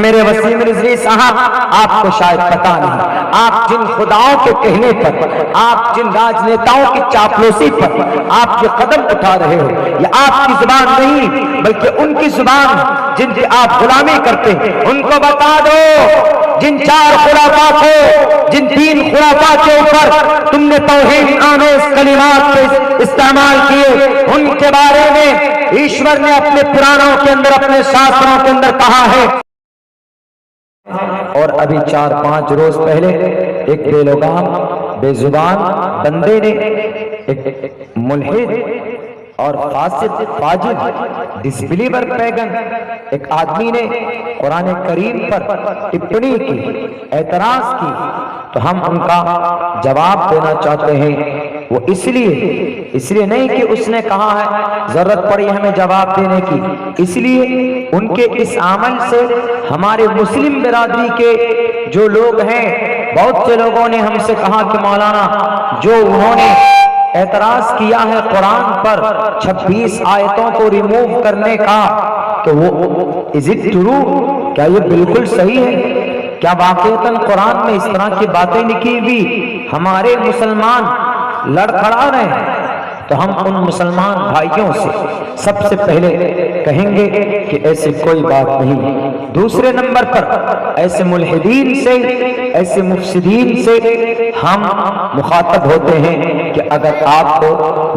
میرے وسیم رضوی صاحب، آپ کو شاید پتا نہیں، آپ جن خداؤں کے کہنے پر، آپ جن راجنیتاؤں کی چاپلوسی پر آپ یہ قدم اٹھا رہے ہو، یہ آپ کی زبان نہیں بلکہ ان کی زبان جن کی آپ غلامی کرتے ہیں، ان کو بتا دو جن چار خرافات کو، جن تین خرافات کے اوپر تم نے توہین آمیز کلمات کے استعمال کیے، ان کے بارے میں ایشور نے اپنے پرانوں کے اندر، اپنے شاستروں کے اندر کہا ہے۔ اور ابھی 4-5 روز پہلے ایک بے لگام، بے زبان بندے نے، ایک ملحد اور فاسد، فاجر، ڈسبلیور پیگن ایک آدمی نے قرآن کریم پر ٹپڑی کی، اعتراض کی، تو ہم ان کا جواب دینا چاہتے ہیں۔ وہ اس لیے نہیں کہ اس نے کہا ہے ضرورت پڑی ہمیں جواب دینے کی، اس لیے ان کے اس عمل سے ہمارے مسلم برادری کے جو لوگ ہیں، بہت سے لوگوں نے ہم سے کہا کہ مولانا جو انہوں نے اعتراض کیا ہے قرآن پر 26 آیتوں کو ریموو کرنے کا، تو وہ از اٹ ٹرو؟ کیا یہ بالکل صحیح ہے؟ کیا واقعتاً قرآن میں اس طرح کی باتیں لکھی ہوئی ہمارے مسلمان لڑکھڑا رہے ہیں؟ تو ہم ان مسلمان بھائیوں سے سب سے پہلے کہیں گے کہ ایسی کوئی بات نہیں۔ دوسرے نمبر پر ایسے ملحدین سے، ایسے مفسدین سے ہم مخاطب ہوتے ہیں کہ اگر آپ کو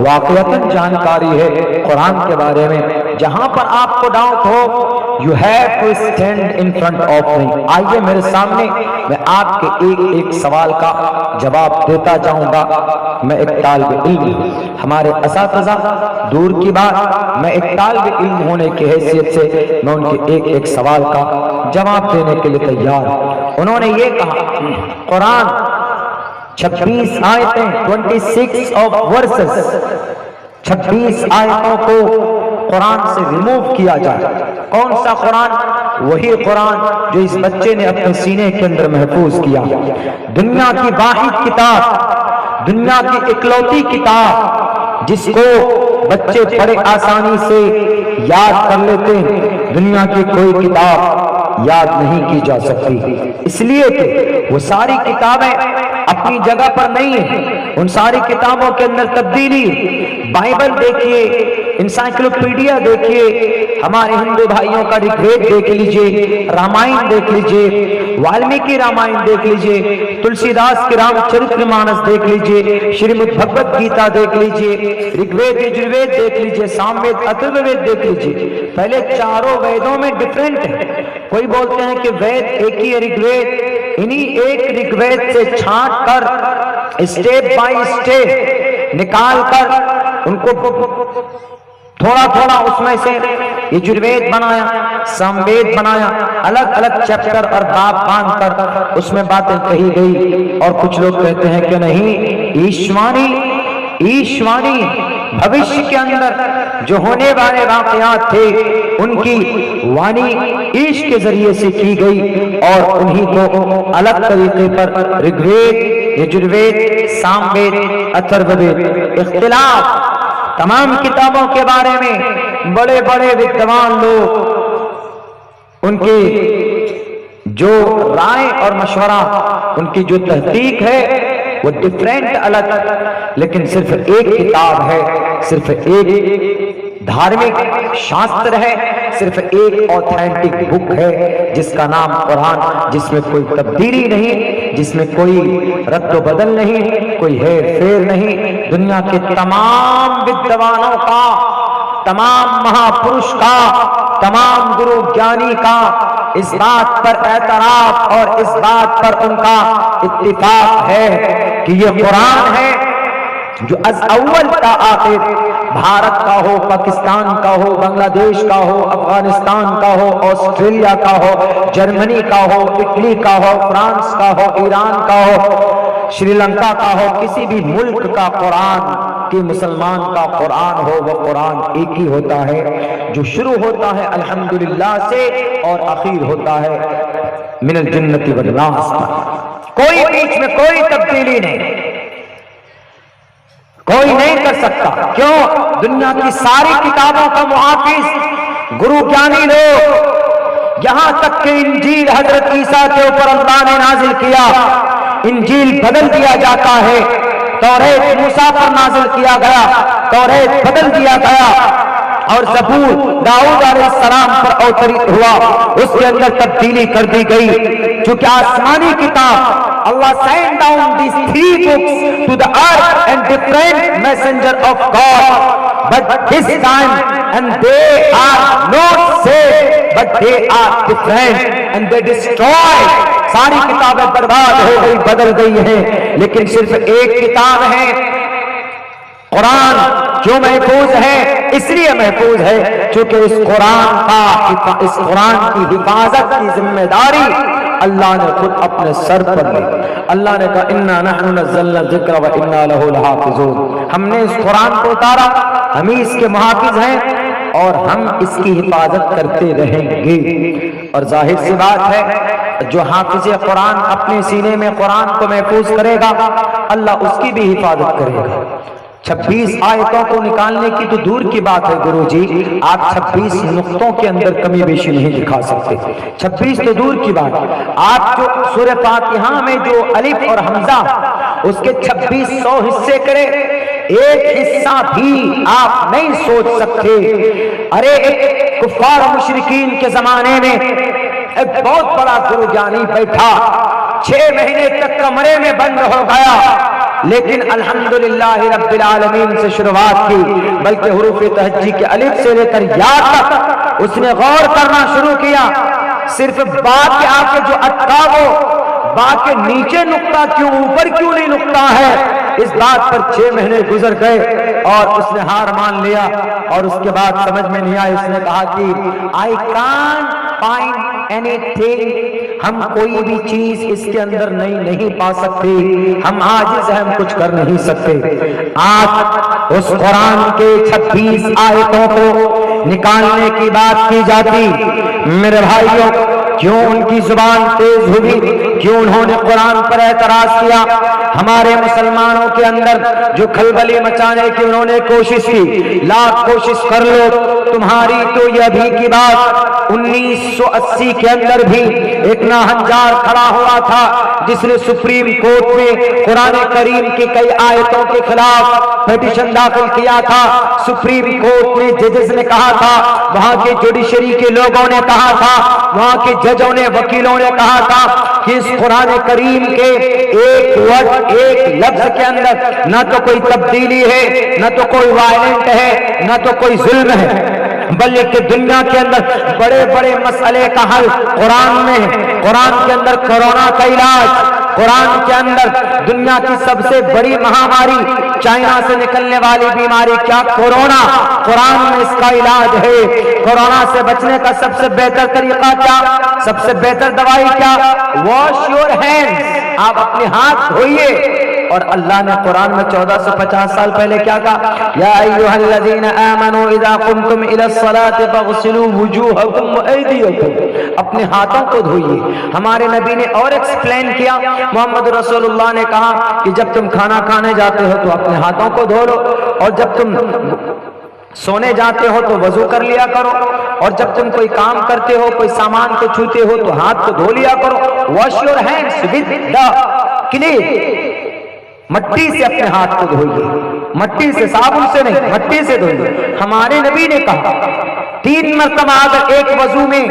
واقعتاً جانکاری ہے قرآن کے بارے میں، جہاں پر آپ کو doubt who, you have to stand in front of me، آئیے میرے سامنے، میں آپ کے ایک ایک سوال کا جواب دیتا جاؤں گا۔ میں ایک طالب علم ہوں، ہمارے اساتذہ دور کی بات، میں ایک طالب علم ہونے کی حیثیت سے میں ان کے ایک ایک سوال کا جواب دینے کے لیے تیار ہوں۔ انہوں نے یہ کہا قرآن 26 آیتیں، 26 of verses، 26 آیتوں کو قرآن سے ریموو کیا جائے۔ کون سا قرآن؟ وہی قرآن جو اس بچے نے اپنے سینے کے اندر محفوظ کیا، دنیا کی واحد کتاب، دنیا کی اکلوتی کتاب جس کو بچے بڑے آسانی سے یاد کر لیتے ہیں، دنیا کی کوئی کتاب یاد نہیں کی جا سکتی، اس لیے کہ وہ ساری کتابیں اپنی جگہ پر نہیں ہیں، ان ساری کتابوں کے اندر تبدیلی۔ بائبل دیکھیے، انسائکلوپیڈیا دیکھیے، ہمارے ہندو بھائیوں کا رگ وید دیکھ لیجئے، رامائن دیکھ لیجئے، والمیکی رامائن دیکھ لیجئے، تلسی داس کی رام چرتر مانس دیکھ لیجئے، شریمد بھگوت گیتا دیکھ لیجئے، رگ وید یجروید دیکھ لیجئے، سام وید اتھرو وید دیکھ لیجئے۔ پہلے چاروں ویدوں میں ڈیفرنٹ ہے، کوئی بولتے ہیں کہ وید ایک ہی ہے رگ وید، انہی ایک رگ وید سے چھانٹ کر اسٹیپ بائی اسٹیپ نکال کر ان کو تھوڑا تھوڑا اس میں سے یجروید بنایا، ساموید بنایا، الگ الگ چیپٹر اور باب باندھ کر اس میں باتیں کہی گئی۔ اور کچھ لوگ کہتے ہیں کہ نہیں، ایشوانی بھوشیہ کے اندر جو ہونے والے واقعات تھے ان کی وانی ایش کے ذریعے سے کی گئی، اور انہی کو الگ طریقے پر رگ وید، یجروید، ساموید، اتھروید۔ اختلاف تمام کتابوں کے بارے میں بڑے بڑے ودوان لوگ، ان کی جو رائے اور مشورہ، ان کی جو تحقیق ہے وہ ڈیفرنٹ الگ، لیکن صرف ایک کتاب ہے، صرف ایک دھارمک شاستر ہے، صرف ایک اوتھینٹک بک ہے جس کا نام قرآن، جس میں کوئی تبدیلی نہیں، جس میں کوئی رد و بدل نہیں، کوئی ہیر پھیر نہیں۔ دنیا کے تمام ودوانوں کا، تمام مہاپرش کا، تمام گرو گیانی کا اس بات پر اعتراف اور اس بات پر ان کا اتفاق ہے کہ یہ قرآن ہے جو از اول تا آخر، بھارت کا ہو، پاکستان کا ہو، بنگلہ دیش کا ہو، افغانستان کا ہو، آسٹریلیا کا ہو، جرمنی کا ہو، اٹلی کا ہو، فرانس کا ہو، ایران کا ہو، شری لنکا کا ہو، کسی بھی ملک کا قرآن، کہ مسلمان کا قرآن ہو، وہ قرآن ایک ہی ہوتا ہے جو شروع ہوتا ہے الحمدللہ سے اور اخیر ہوتا ہے من الجنت والناس پر۔ کوئی بیچ میں کوئی تبدیلی نہیں، کوئی نہیں کر سکتا۔ کیوں؟ دنیا کی ساری کتابوں کا محافظ گرو گیانی لوگ یہاں تک کہ انجیل حضرت عیسیٰ کے اوپر اللہ نے نازل کیا، انجیل بدل دیا جاتا ہے، توریت موسیٰ پر نازل کیا گیا، توریت بدل دیا گیا، اور زبور داؤد علیہ السلام پر اوترت ہوا، اس کے اندر تبدیلی کر دی گئی، چونکہ آسمانی کتاب Allah sent down these 3 books to the earth and different messenger of God, but this time and they are not saved, but they are different and they destroyed. ساری کتابیں برباد ہو گئی، بدل گئی ہیں، لیکن صرف ایک کتاب ہے قرآن جو محفوظ ہے، اس لیے محفوظ ہے چونکہ اس قرآن کی حفاظت کی ذمہ داری اللہ نے خود اپنے سر پر لی۔ اللہ نے کہا انا نحن نزلنا الذکر وانا لہ لحافظون، ہم نے اس قرآن کو اتارا، ہم ہی اس کے محافظ ہیں اور ہم اس کی حفاظت کرتے رہیں گے۔ اور ظاہر سی بات ہے جو حافظ قرآن اپنے سینے میں قرآن کو محفوظ کرے گا، اللہ اس کی بھی حفاظت کرے گا۔ 26 آیتوں کو نکالنے کی تو دور کی بات ہے گرو جی، آپ 26 نقطوں کے اندر کمی بیشی نہیں دکھا سکتے، 26 تو دور کی بات، آپ جو سورہ فاتحہ میں جو الف اور حمزہ اس کے 2600 حصے کرے، ایک حصہ بھی آپ نہیں سوچ سکتے۔ ارے کفار و مشرکین کے زمانے میں ایک بہت بڑا گرو جانی بیٹھا، 6 مہینے تک کمرے میں بند ہو گیا، لیکن الحمدللہ رب العالمین سے شروعات کی، بلکہ حروف تہجی کے الف سے لے کر یا تک اس نے غور کرنا شروع کیا، صرف با کے آگے جو اٹھا وہ با کے نیچے نقطہ کیوں، اوپر کیوں نہیں نقطہ ہے، اس بات پر 6 مہینے گزر گئے اور اس نے ہار مان لیا، اور اس کے بعد سمجھ میں نہیں آیا، اس نے کہا کہ I can't find anything، ہم کوئی بھی چیز اس کے اندر نہیں پا سکتے، ہم عاجز ہیں، ہم کچھ کر نہیں سکتے۔ آج اس قرآن کے 26 آیتوں کو نکالنے کی بات کی جاتی، میرے بھائیوں کیوں ان کی زبان تیز ہوئی، کیوں انہوں نے قرآن پر اعتراض کیا؟ ہمارے مسلمانوں کے اندر جو کھلبلی مچانے کی انہوں نے کوشش کی، لاکھ کوشش کر لو تمہاری تو یہ ابھی کی بات، 1980 کے اندر بھی ایک ناہنجار کھڑا ہوا تھا جس نے سپریم کورٹ میں قرآن کریم کی کئی آیتوں کے خلاف پیٹیشن داخل کیا تھا۔ سپریم کورٹ میں ججز نے کہا تھا، وہاں کے جوڈیشری کے لوگوں نے کہا تھا، وہاں کے ججوں نے، وکیلوں نے کہا تھا کہ اس قرآن کریم کے ایک ورڈ، ایک لفظ کے اندر نہ تو کوئی تبدیلی ہے، نہ تو کوئی وائلنٹ ہے، نہ تو کوئی ظلم ہے، بلکہ دنیا کے اندر بڑے بڑے مسئلے کا حل قرآن میں ہے۔ قرآن کے اندر کورونا کا علاج، قرآن کے اندر دنیا کی سب سے بڑی مہاماری چائنا سے نکلنے والی بیماری کیا کورونا، قرآن میں اس کا علاج ہے۔ کورونا سے بچنے کا سب سے بہتر طریقہ کیا، سب سے بہتر دوائی کیا؟ واش یور ہینڈز، آپ اپنے ہاتھ دھوئیے۔ اور اللہ نے قرآن میں 1450 سال پہلے کیا کہا؟ یا ایھا الذین آمنوا اذا قمتم الی الصلاۃ فاغسلوا وجوہکم وایدیکم، اپنے ہاتھوں کو دھوئیے۔ ہمارے نبی نے اور ایکسپلین کیا، محمد رسول اللہ نے کہا کہ جب تم کھانا کھانے جاتے ہو تو اپنے ہاتھوں کو دھو لو، اور جب تم سونے جاتے ہو تو وضو کر لیا کرو، اور جب تم کوئی کام کرتے ہو، کوئی سامان کو چھوتے ہو تو ہاتھ کو دھو لیا کرو۔ Wash your hands with the clean, مٹی سے اپنے ہاتھ کو دھوئیے، مٹی سے، صابن سے نہیں، مٹی سے دھوئیے۔ ہمارے نبی نے کہا 3 مرتبہ اگر ایک وضو میں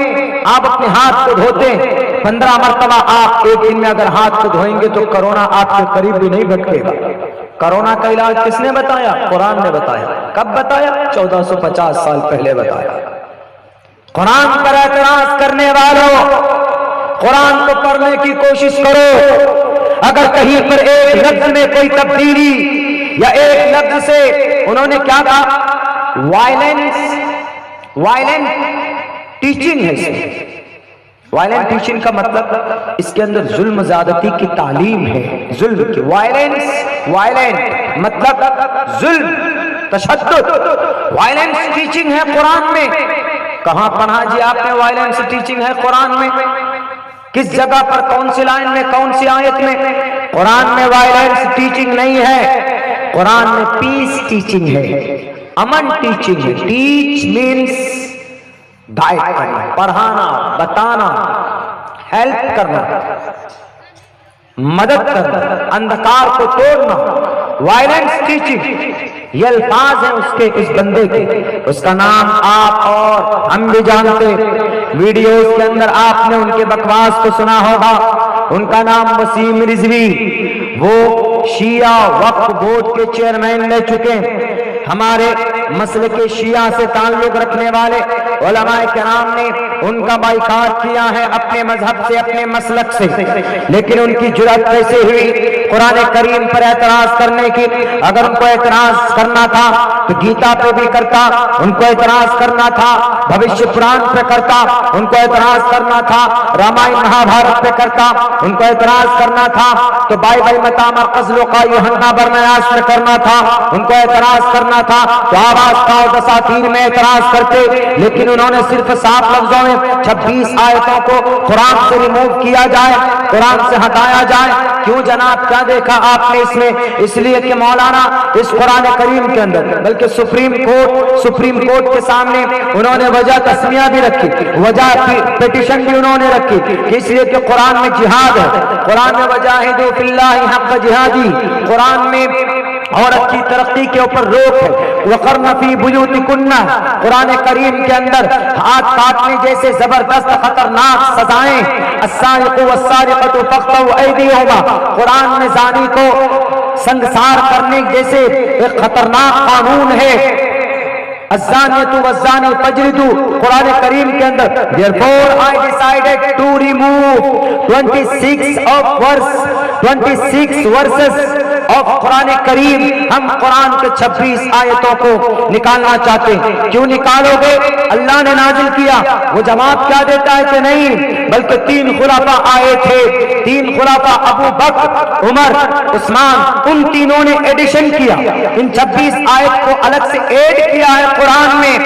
آپ اپنے ہاتھ کو دھوتے ہیں، 15 مرتبہ آپ ایک دن میں اگر ہاتھ کو دھوئیں گے تو کرونا آپ کے قریب بھی نہیں بھٹکے گا۔ کرونا کا علاج کس نے بتایا؟ قرآن نے بتایا۔ کب بتایا؟ 1450 سال پہلے بتایا۔ قرآن پر اعتراض کرنے والوں، قرآن کو پڑھنے کی کوشش کرو، اگر کہیں پر ایک لفظ میں کوئی تبدیلی یا ایک لفظ سے انہوں نے کیا کہا؟ وائلنٹ ٹیچنگ ہے، اس میں وائلنٹ ٹیچنگ کا مطلب اس کے اندر ظلم زیادتی کی تعلیم ہے، ظلم کی، وائلنٹ مطلب ظلم، تشدد، وائلنس ٹیچنگ ہے قرآن میں۔ کہاں پڑھا جی آپ نے وائلنس ٹیچنگ ہے قرآن میں؟ کس جگہ پر، کون سی لائن میں، کون سی آیت میں؟ قرآن میں وائلنس ٹیچنگ نہیں ہے، قرآن میں پیس ٹیچنگ ہے، امن ٹیچنگ ہے۔ ٹیچ مینس گائیڈ کرنا، پڑھانا، بتانا، ہیلپ کرنا، مدد کرنا، اندھکار کو توڑنا، وائلنس ٹیچنگ، یہ الفاظ ہیں اس بندے کے. اس کا نام آپ اور ہم بھی جانتے، ویڈیوز کے اندر آپ نے ان کے بکواس کو سنا ہوگا. ان کا نام وسیم رضوی، وہ شیعہ وقف بورڈ کے چیئرمین رہ چکے ہیں. ہمارے مسلک شیعہ سے تعلق رکھنے والے علماء کرام نے ان کا بائیکاٹ کیا ہے اپنے مذہب سے، اپنے مسلک سے، لیکن ان کی جرأت کیسے ہوئی قرآن کریم پر اعتراض کرنے کی؟ اگر ان کو اعتراض کرنا تھا تو گیتا پہ بھی کرتا، ان کو اعتراض کرنا تھا بھوشیہ پران پہ کرتا، ان کو اعتراض کرنا تھا رامائن مہا بھارت پہ کرتا، ان کو اعتراض کرنا تھا تو بائبل متا مرکز لوقا یوحنا برنیاس میں کرنا تھا، ان کو اعتراض کرنا تھا تو آواز کا دساتیر میں اعتراض کرتے. لیکن انہوں نے صرف صاف لفظوں میں 26 آیتوں کو قرآن سے ریموو کیا جائے، قرآن سے ہٹایا جائے. کیوں جناب؟ کیا دیکھا آپ نے اس میں؟ اس لیے کہ مولانا اس قرآن کریم کے اندر، بلکہ سپریم کورٹ کے سامنے انہوں نے وجہ تسمیہ بھی رکھی، وجہ پیٹیشن بھی انہوں نے رکھی، اس لیے کہ قرآن میں جہاد ہے. قرآن میں وجاہدوا فی اللہ حق جہادی، قرآن میں عورت کی ترقی کے اوپر روک ہے. وقرن فی بیوتکن، قرآن کریم کے اندر ہاتھ کاٹنے جیسے زبردست خطرناک سزائیں، السارق والسارقۃ فاقطعوا ایدیہما، قرآن میں زانی کو سنگسار کرنے جیسے ایک خطرناک قانون ہے. الزانیۃ والزانی فاجلدوا، قرآن کریم کے اندر therefore I decided to remove 26 verses of قرآن کریم. ہم قرآن کے 26 آیتوں کو نکالنا چاہتے ہیں. کیوں نکالو گے؟ اللہ نے نازل کیا. وہ جواب کیا دیتا ہے کہ نہیں، بلکہ 3 خلفاء آئے تھے، 3 خلفاء ابو بکر، عمر، عثمان، ان تینوں نے ایڈیشن کیا، ان 26 آیت کو الگ سے ایڈ کیا ہے قرآن میں.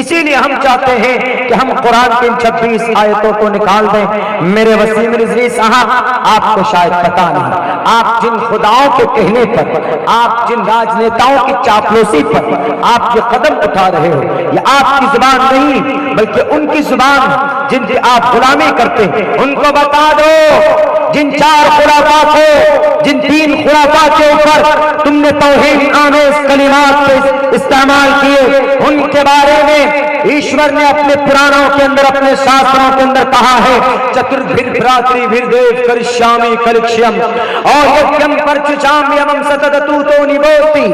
اسی لیے ہم چاہتے ہیں کہ ہم قرآن کی ان 26 آیتوں کو نکال دیں. میرے وسیم رضوی صاحب، آپ کو شاید پتا نہیں، آپ جن خداؤں کے کہنے پر، آپ جن راجنیتاؤں کی چاپلوسی پر آپ یہ قدم اٹھا رہے ہو، یہ آپ کی زبان نہیں بلکہ ان کی زبان جن کی آپ غلامی کرتے ہیں. ان کو بتا دو، جن 4 خلفاء کو، جن 3 خلفاء کے اوپر تم نے توہین آمیز کلمات استعمال کیے، ان کے بارے میں ایشور نے اپنے پرانوں کے اندر، اپنے شاستروں کے اندر کہا ہے، چتردھر بھراتری بھردیو کرشیامی کلکشیم اور یکیم پرچچامیمم ستدتوتو نبوتی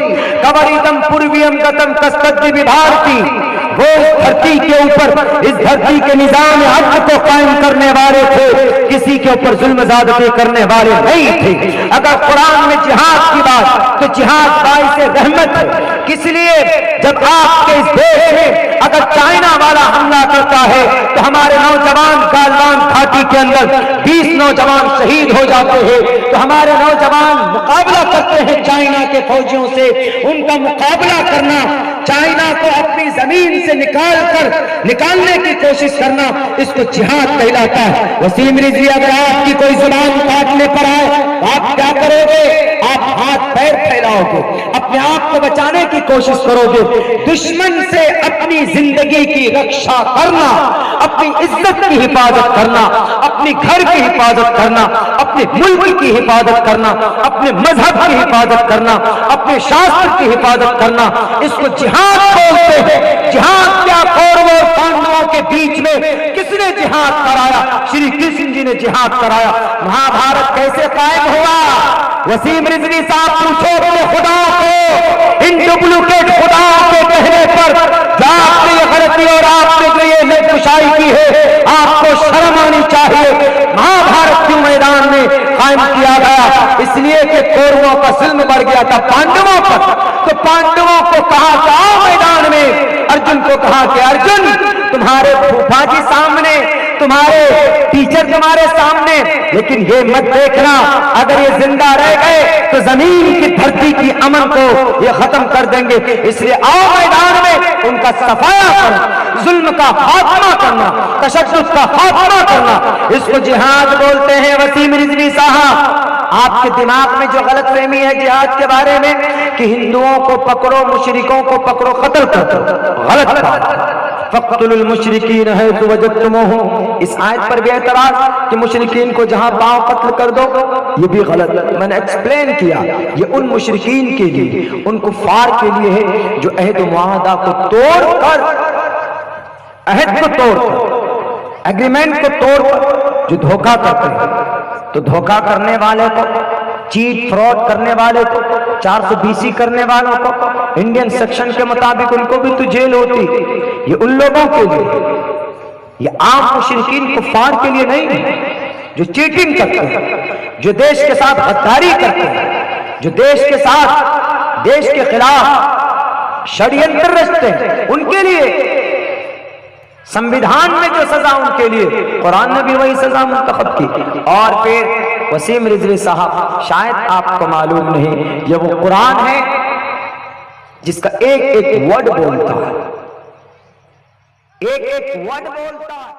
کبریتم پورویم گتم کستدی بھارتی. وہ اس دھرتی کے اوپر، اس دھرتی کے نظام عدل کو قائم کرنے والے تھے، کسی کے اوپر ظلم زیادتی کرنے والے نہیں تھے. اگر قرآن میں جہاد کی بات، تو جہاد باعث رحمت ہے. کس لیے جب آپ کے اس دیش میں اگر چائنا والا حملہ کرتا ہے تو ہمارے نوجوان گالوان گھاٹی کے اندر 20 نوجوان شہید ہو جاتے ہیں، تو ہمارے نوجوان مقابلہ کرتے ہیں چائنا کے فوجیوں سے. ان کا مقابلہ کرنا، چائنا کو اپنی زمین سے نکالنے کی کوشش کرنا، اس کو جہاد کہلاتا ہے. وسیم رضوی، اگر آپ کی کوئی زبان کاٹنے پر آئے، آپ کیا کرو گے؟ آپ ہاتھ پیر پھیلاؤ گے، اپنے آپ کو بچانے کی کوشش کرو گے. دشمن سے اپنی زندگی کی رکشا کرنا، اپنی عزت کی حفاظت کرنا، اپنی گھر کی حفاظت کرنا، اپنے ملک کی حفاظت کرنا، اپنے مذہب کی حفاظت کرنا، اپنے شاستر کی حفاظت کرنا، اس کو جہاد بولتے ہیں. جہاد کیا؟ کوروں اور پانڈووں کے بیچ میں کس نے جہاد کرایا؟ شری کرشن جی نے جہاد کرایا. مہا بھارت کیسے قائم ہوا؟ وسیم رضوی صاحب، پوچھو اپنے خدا کو، ان ڈپلیکیٹ خداؤں کے کہنے پر آپ نے یہ غلطی اور آپ نے جو یہ نگوشائی کی ہے، آپ کو شرم آنی چاہیے. مہا بھارت کیوں میدان میں قائم کیا گیا؟ اس لیے کہ کوروں کا ظلم بڑھ گیا تھا پانڈووں پر. تو پانڈووں کو کہا کہ آؤ میدان میں، ارجن کو کہا کہ ارجن تمہارے پھوپھا جی سامنے، تمہارے ٹیچر تمہارے سامنے، لیکن یہ مت دیکھنا اگر یہ زندہ رہ گئے تو زمین کی دھرتی کی امن کو یہ ختم کر دیں گے. اس لیے آؤ میدان میں ان کا صفایا کرنا، ظلم کا خاتمہ کرنا، تشدد کا خاتمہ کرنا، اس کو جہاد بولتے ہیں. وسیم رضوی صاحب، آپ کے دماغ میں جو غلط فہمی ہے جہاد کے بارے میں کہ ہندوؤں کو پکڑو، مشرکوں کو پکڑو، قتل کر دو، غلط بات. فَاقْتُلُوا الْمُشْرِكِينَ حَيْثُ وَجَدْتُمُوهُمْ. اس آیت پر بھی اعتراض کہ مشرکین کو جہاں پاؤ قتل کر دو، یہ بھی غلط. میں نے ایکسپلین کیا یہ ان مشرکین کے لیے، ان کفار کے لیے ہے جو عہد و معاہدہ کو توڑ کر، عہد کو توڑ کر، ایگریمنٹ کو توڑ کر جو دھوکہ کرتے ہیں. تو دھوکہ کرنے والے کو، چیٹ فراڈ کرنے والے کو، 420 کرنے والوں کو انڈین سیکشن کے مطابق ان کو بھی تو جیل ہوتی. یہ ان لوگوں کے لیے، یہ عام مشرکین کفار کے لیے نہیں جو چیٹنگ کرتے ہیں، جو دیش کے ساتھ غداری کرتے ہیں، جو دیش کے ساتھ، دیش کے خلاف شڑینتر رچتے ہیں. ان کے لیے سنویدھان میں جو سزا، ان کے لیے قرآن نے بھی وہی سزا منتخب کی. اور پھر وسیم رضوی صاحب، شاید آپ کو معلوم نہیں، یہ وہ قرآن ہے جس کا ایک ایک ورڈ بولتا ہے، ایک ایک ورڈ بولتا ہے.